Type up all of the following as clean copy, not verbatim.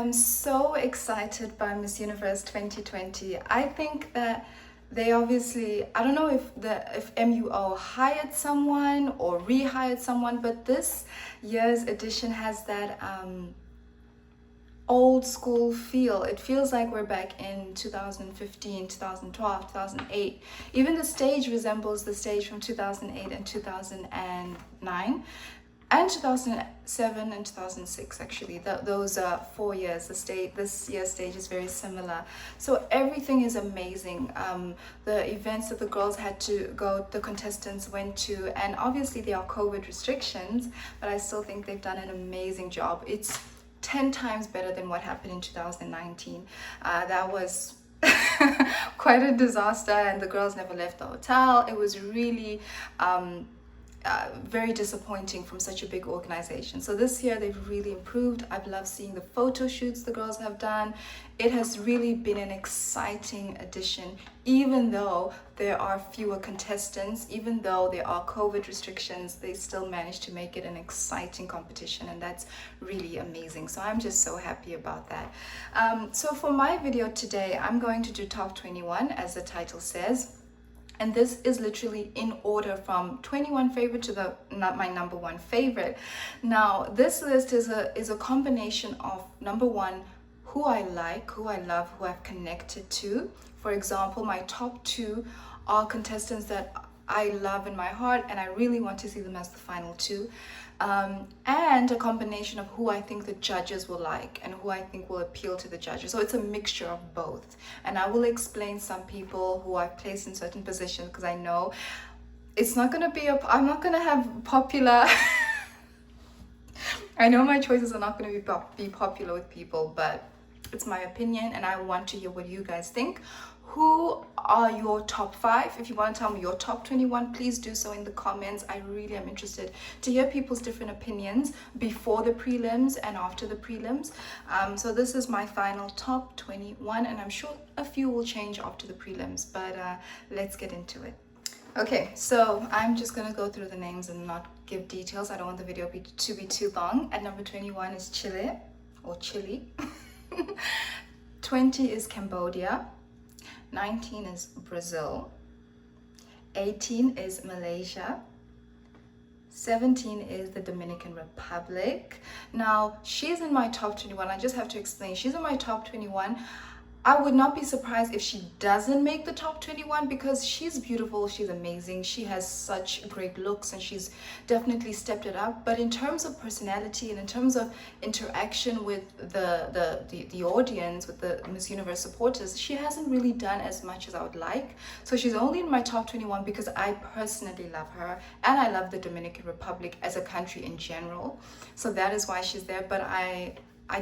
am so excited by Miss Universe 2020. I think that they obviously, I don't know if MUO hired someone or rehired someone, but this year's edition has that old school feel. It feels like we're back in 2015, 2012, 2008. Even the stage resembles the stage from 2008 and 2009 and 2007 and 2006. Actually, those 4 years, this year's stage is very similar, so everything is amazing. The events that the girls had to go, the contestants went to, and obviously there are COVID restrictions, but I still think they've done an amazing job. It's 10 times better than what happened in 2019. That was quite a disaster, and the girls never left the hotel. It was really very disappointing from such a big organization. So this year they've really improved. I've loved seeing the photo shoots the girls have done. It has really been an exciting addition, even though there are fewer contestants, even though there are COVID restrictions, they still managed to make it an exciting competition, and that's really amazing. So I'm just so happy about that. So for my video today, I'm going to do top 21, as the title says. And this is literally in order from 21 favorite to my number one favorite. Now, this list is a combination of number one, who I like, who I love, who I've connected to. For example, my top two are contestants that I love in my heart, and I really want to see them as the final two. And a combination of who I think the judges will like and who I think will appeal to the judges. So it's a mixture of both. And I will explain some people who I've placed in certain positions, because I know it's not going to be I'm not going to have popular I know my choices are not going to be popular with people, but it's my opinion and I want to hear what you guys think. Who are your top 5? If you want to tell me your top 21, please do so in the comments. I really am interested to hear people's different opinions before the prelims and after the prelims. So this is my final top 21, and I'm sure a few will change after the prelims, but let's get into it. Okay, so I'm just gonna go through the names and not give details. I don't want the video to be too long. At number 21 is Chile, or Chile. 20 is Cambodia. 19 is Brazil. 18 is Malaysia. 17 is the Dominican Republic. Now, she's in my top 21. I just have to explain. She's in my top 21. I would not be surprised if she doesn't make the top 21, because she's beautiful, she's amazing, she has such great looks, and she's definitely stepped it up. But in terms of personality and in terms of interaction with the audience, with the Miss Universe supporters, she hasn't really done as much as I would like. So she's only in my top 21 because I personally love her, and I love the Dominican Republic as a country in general. So that is why she's there, but I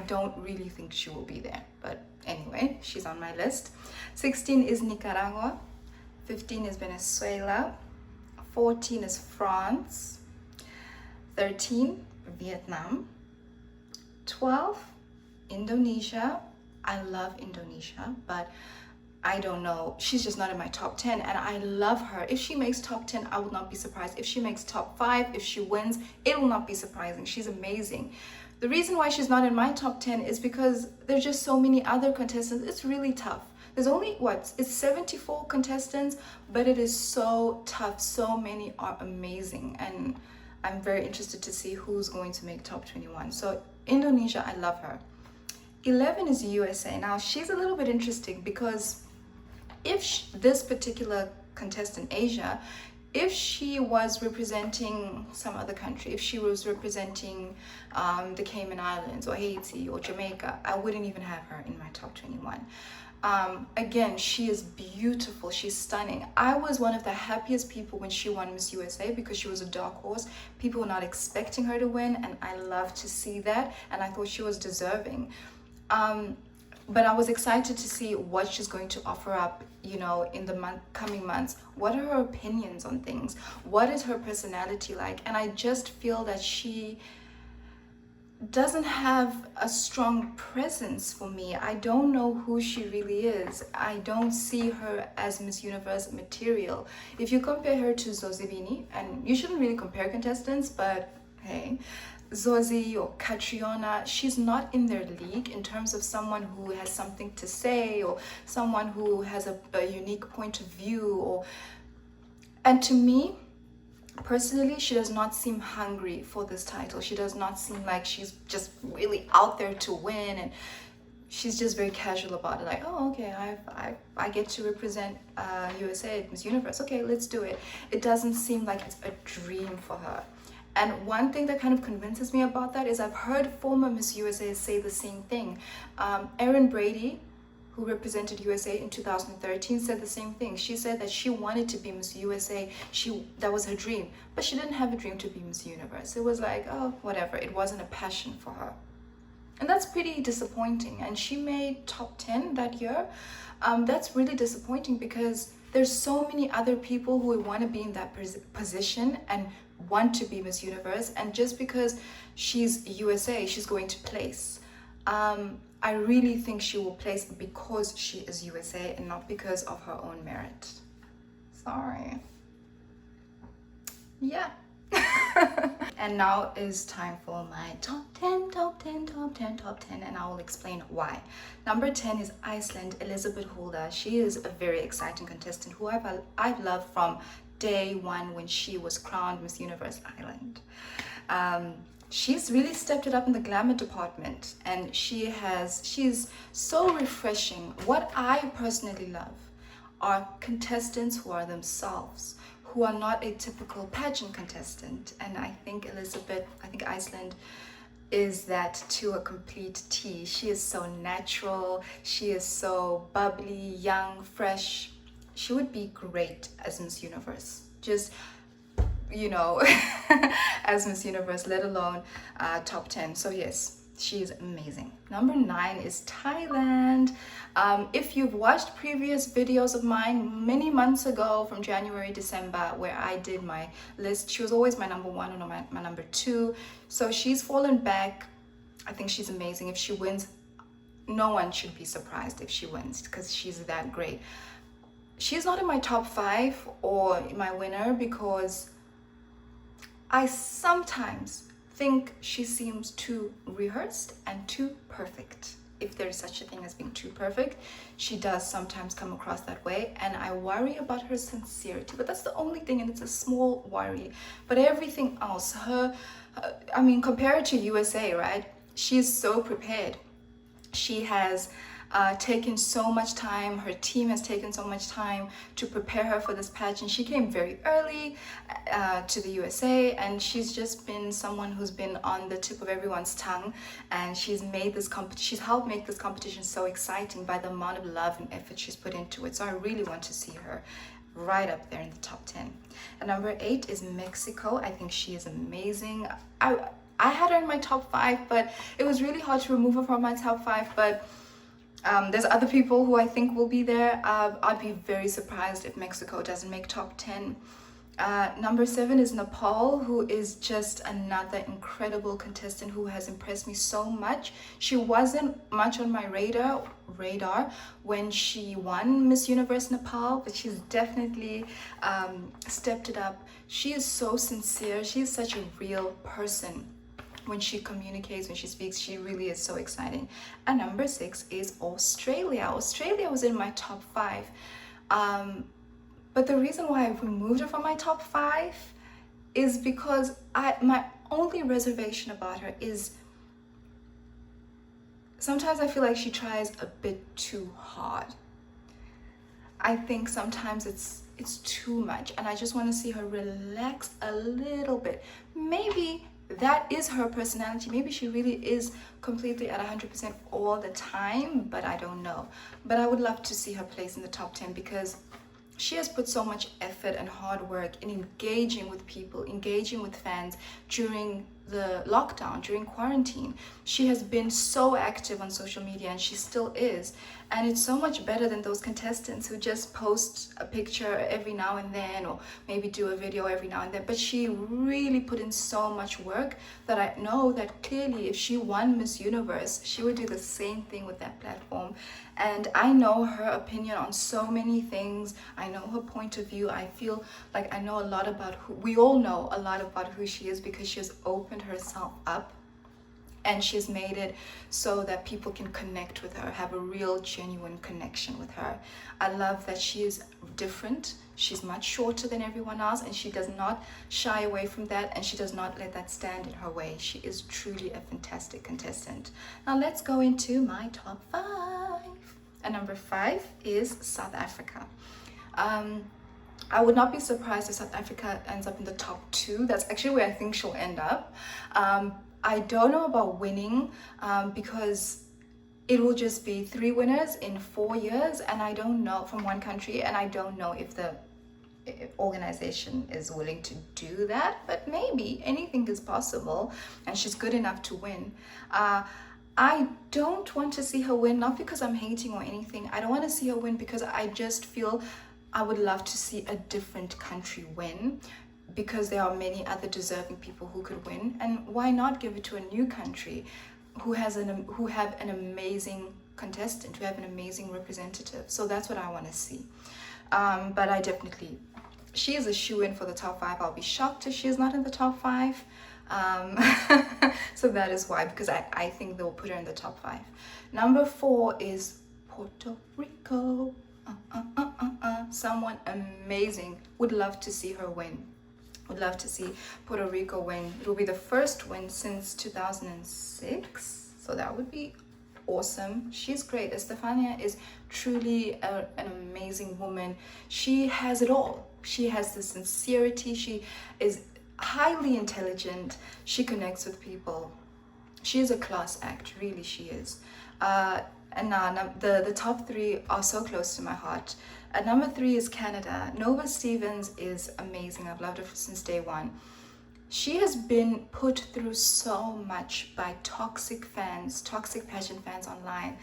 don't really think she will be there. But anyway, she's on my list. 16 is Nicaragua. 15 is Venezuela. 14 is France. 13, Vietnam. 12, Indonesia. I love Indonesia, but I don't know. She's just not in my top 10, and I love her. If she makes top 10, I would not be surprised. If she makes top 5, if she wins, it will not be surprising. She's amazing. The reason why she's not in my top 10 is because there's just so many other contestants. It's really tough. There's only, it's 74 contestants, but it is so tough. So many are amazing, and I'm very interested to see who's going to make top 21. So Indonesia, I love her. 11 is USA. Now, she's a little bit interesting because if this particular contestant, Asia, if she was representing some other country, if she was representing the Cayman Islands or Haiti or Jamaica, I wouldn't even have her in my top 21. Again, she is beautiful, she's stunning. I was one of the happiest people when she won Miss USA, because she was a dark horse. People were not expecting her to win, and I love to see that, and I thought she was deserving. But I was excited to see what she's going to offer up, you know, in the coming months. What are her opinions on things? What is her personality like? And I just feel that she doesn't have a strong presence for me. I don't know who she really is. I don't see her as Miss Universe material. If you compare her to Zozibini, and you shouldn't really compare contestants, but hey, Zoe or Catriona, she's not in their league in terms of someone who has something to say or someone who has a unique point of view. And to me, personally, she does not seem hungry for this title. She does not seem like she's just really out there to win, and she's just very casual about it. Like, oh, okay, I get to represent USA at Miss Universe. Okay, let's do it. It doesn't seem like it's a dream for her. And one thing that kind of convinces me about that is I've heard former Miss USA say the same thing. Erin Brady, who represented USA in 2013, said the same thing. She said that she wanted to be Miss USA. That was her dream, but she didn't have a dream to be Miss Universe. It was like, oh, whatever. It wasn't a passion for her. And that's pretty disappointing. And she made top 10 that year. That's really disappointing because there's so many other people who want to be in that position and want to be Miss Universe, and just because she's USA, she's going to place. I really think she will place because she is USA and not because of her own merit. Sorry. Yeah. And now is time for my top 10, and I will explain why. Number 10 is Iceland, Elizabeth Holder. She is a very exciting contestant who I've loved from day one when she was crowned Miss Universe Island. She's really stepped it up in the glamour department, and she's so refreshing. What I personally love are contestants who are themselves, who are not a typical pageant contestant. And I think Iceland is that to a complete T. She is so natural, she is so bubbly, young, fresh. She would be great as Miss Universe, just, as Miss Universe, let alone top 10. So yes, she is amazing. Number 9 is Thailand. If you've watched previous videos of mine many months ago from January, December, where I did my list, she was always my number 1 or my number 2. So she's fallen back. I think she's amazing. If she wins, no one should be surprised if she wins because she's that great. She's not in my top 5 or my winner because I sometimes think she seems too rehearsed and too perfect. If there is such a thing as being too perfect, she does sometimes come across that way, and I worry about her sincerity. But that's the only thing, and it's a small worry. But everything else, compared to USA, right? She's so prepared. She has taken so much time, her team has taken so much time to prepare her for this pageant. She came very early to the USA, and she's just been someone who's been on the tip of everyone's tongue, and she's helped make this competition so exciting by the amount of love and effort she's put into it. So I really want to see her right up there in the top 10. And number 8 is Mexico. I think she is amazing. I had her in my top 5, but it was really hard to remove her from my top 5, but there's other people who I think will be there. I'd be very surprised if Mexico doesn't make top 10. Number 7 is Nepal, who is just another incredible contestant who has impressed me so much. She wasn't much on my radar when she won Miss Universe Nepal, but she's definitely stepped it up. She is so sincere. She is such a real person. When she communicates, when she speaks, she really is so exciting. And number 6 is Australia. Australia was in my top 5. But the reason why I removed her from my top 5 is because my only reservation about her is sometimes I feel like she tries a bit too hard. I think sometimes it's too much, and I just want to see her relax a little bit. Maybe that is her personality. Maybe she really is completely at 100% all the time, but I don't know. But I would love to see her place in the top 10 because she has put so much effort and hard work in engaging with people, engaging with fans during the lockdown, during quarantine. She has been so active on social media, and she still is. And it's so much better than those contestants who just post a picture every now and then, or maybe do a video every now and then. But she really put in so much work that I know that clearly if she won Miss Universe, she would do the same thing with that platform. And I know her opinion on so many things. I know her point of view. I feel like I know a lot about we all know a lot about who she is because she has opened opened herself up, and she's made it so that people can connect with her, have a real genuine connection with her. I love that she is different. She's much shorter than everyone else, and she does not shy away from that, and she does not let that stand in her way. She is truly a fantastic contestant. Now let's go into my top 5. And number 5 is South Africa. I would not be surprised if South Africa ends up in the top 2. That's actually where I think she'll end up. I don't know about winning because it will just be 3 winners in 4 years, and I don't know, from one country, and I don't know if the organization is willing to do that, but maybe anything is possible, and she's good enough to win. I don't want to see her win, not because I'm hating or anything. I don't want to see her win because I just feel I would love to see a different country win, because there are many other deserving people who could win, and why not give it to a new country who have an amazing contestant, who have an amazing representative. So that's what I want to see. But I definitely, she is a shoo-in for the top 5. I'll be shocked if she is not in the top 5. So that is why, because I think they'll put her in the top 5. Number 4 is Puerto Rico. Someone amazing. Would love to see her win. Would love to see Puerto Rico win. It will be the first win since 2006, so that would be awesome. She's great. Estefania is truly an amazing woman. She has it all. She has the sincerity. She is highly intelligent. She connects with people. She is a class act, really she is. And now the top 3 are so close to my heart. At number 3 is Canada. Nova Stevens is amazing. I've loved her since day one. She has been put through so much by toxic fans, toxic pageant fans online.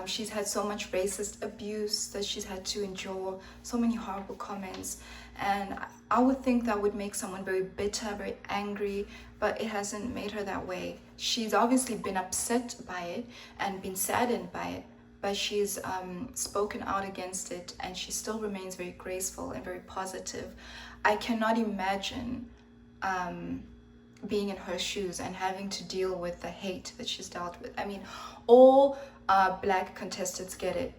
She's had so much racist abuse that she's had to endure, so many horrible comments. And I would think that would make someone very bitter, very angry, but it hasn't made her that way. She's obviously been upset by it and been saddened by it, but she's spoken out against it, and she still remains very graceful and very positive. I cannot imagine being in her shoes and having to deal with the hate that she's dealt with. I mean, all Black contestants get it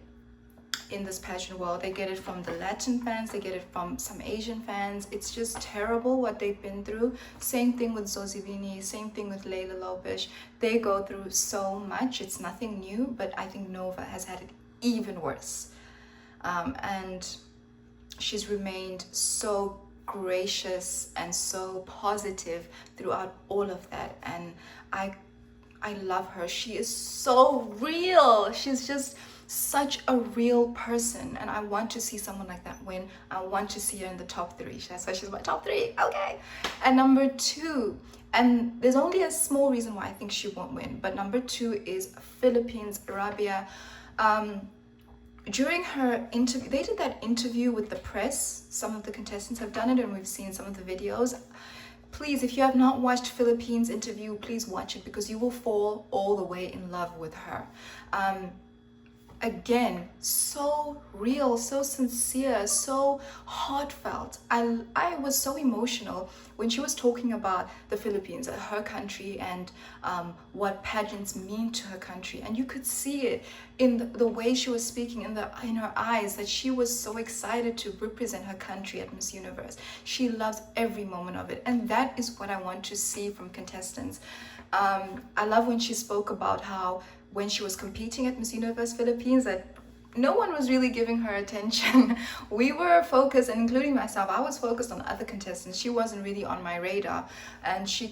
in this pageant world. They get it from the Latin fans, they get it from some Asian fans. It's just terrible what they've been through. Same thing with Zozibini, same thing with Leila Lopes. They go through so much. It's nothing new, but I think Nova has had it even worse. And she's remained so gracious and so positive throughout all of that, and I love her. She is so real. She's just such a real person, and I want to see someone like that win. I want to see her in the top 3. That's why she's my top 3. Okay. And number 2, and there's only a small reason why I think she won't win, but number 2 is Philippines, Arabia. During her interview, they did that interview with the press. Some of the contestants have done it, and we've seen some of the videos. Please, if you have not watched Philippines interview, please watch it, because you will fall all the way in love with her. Again, so real, so sincere, so heartfelt. I was so emotional when she was talking about the Philippines, her country, and what pageants mean to her country. And you could see it in the way she was speaking, in her eyes, that she was so excited to represent her country at Miss Universe. She loves every moment of it, and that is what I want to see from contestants. I love when she spoke about how when she was competing at Miss Universe Philippines, that no one was really giving her attention. We were focused, and including myself, I was focused on other contestants. She wasn't really on my radar, and she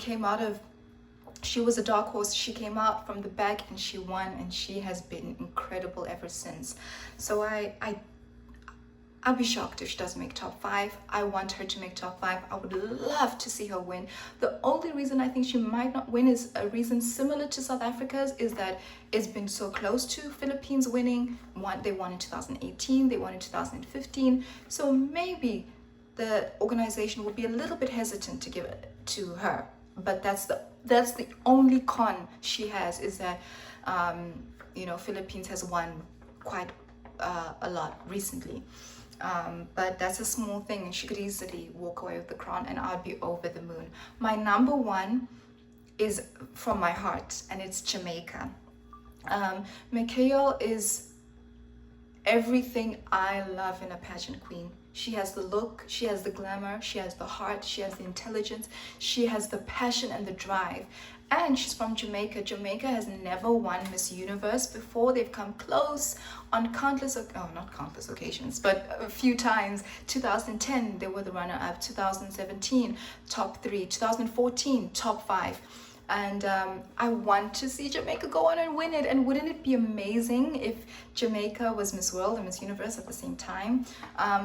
was a dark horse. She came out from the back and she won, and she has been incredible ever since. So I'll be shocked if she doesn't make top 5. I want her to make top 5. I would love to see her win. The only reason I think she might not win is a reason similar to South Africa's, is that it's been so close to Philippines winning. They won in 2018, they won in 2015. So maybe the organization will be a little bit hesitant to give it to her. But that's the only con she has, is that Philippines has won quite a lot recently. But that's a small thing, and she could easily walk away with the crown, and I'd be over the moon. My number 1 is from my heart, and it's Jamaica. Mikhail is everything I love in a pageant queen. She has the look, she has the glamour, she has the heart, she has the intelligence, she has the passion and the drive. And she's from Jamaica. Jamaica has never won Miss Universe before. They've come close on not countless occasions, but a few times. 2010, they were the runner-up. 2017, top 3. 2014, top 5. And I want to see Jamaica go on and win it. And wouldn't it be amazing if Jamaica was Miss World and Miss Universe at the same time?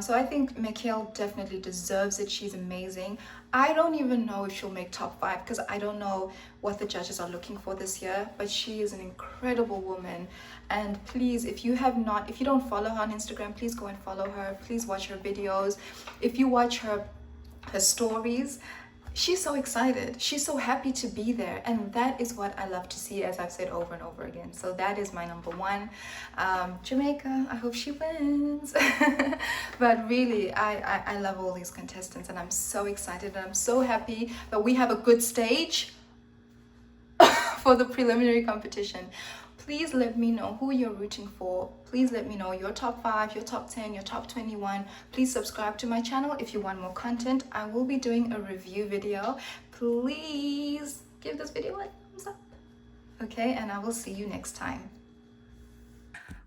So I think Mikhail definitely deserves it. She's amazing. I don't even know if she'll make top 5 because I don't know what the judges are looking for this year, but she is an incredible woman. And please, if you don't follow her on Instagram, please go and follow her. Please watch her videos. If you watch her stories, she's so excited. She's so happy to be there. And that is what I love to see, as I've said over and over again. So that is my number one. Jamaica, I hope she wins. But really, I love all these contestants, and I'm so excited, and I'm so happy that we have a good stage for the preliminary competition. Please let me know who you're rooting for. Please let me know your top 5, your top 10, your top 21. Please subscribe to my channel if you want more content. I will be doing a review video. Please give this video a thumbs up. Okay, and I will see you next time.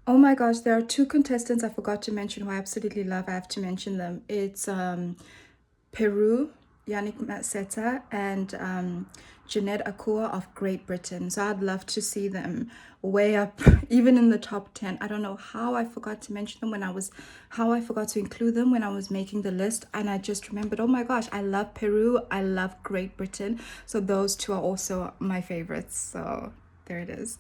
Oh my gosh, there are 2 contestants I forgot to mention who I absolutely love. I have to mention them. It's Peru, Yannick Matseta, and Jeanette Akua of Great Britain. So I'd love to see them way up, even in the top 10. I don't know how I forgot to mention them how I forgot to include them when I was making the list. And I just remembered, oh my gosh, I love Peru, I love Great Britain. So those 2 are also my favorites. So there it is.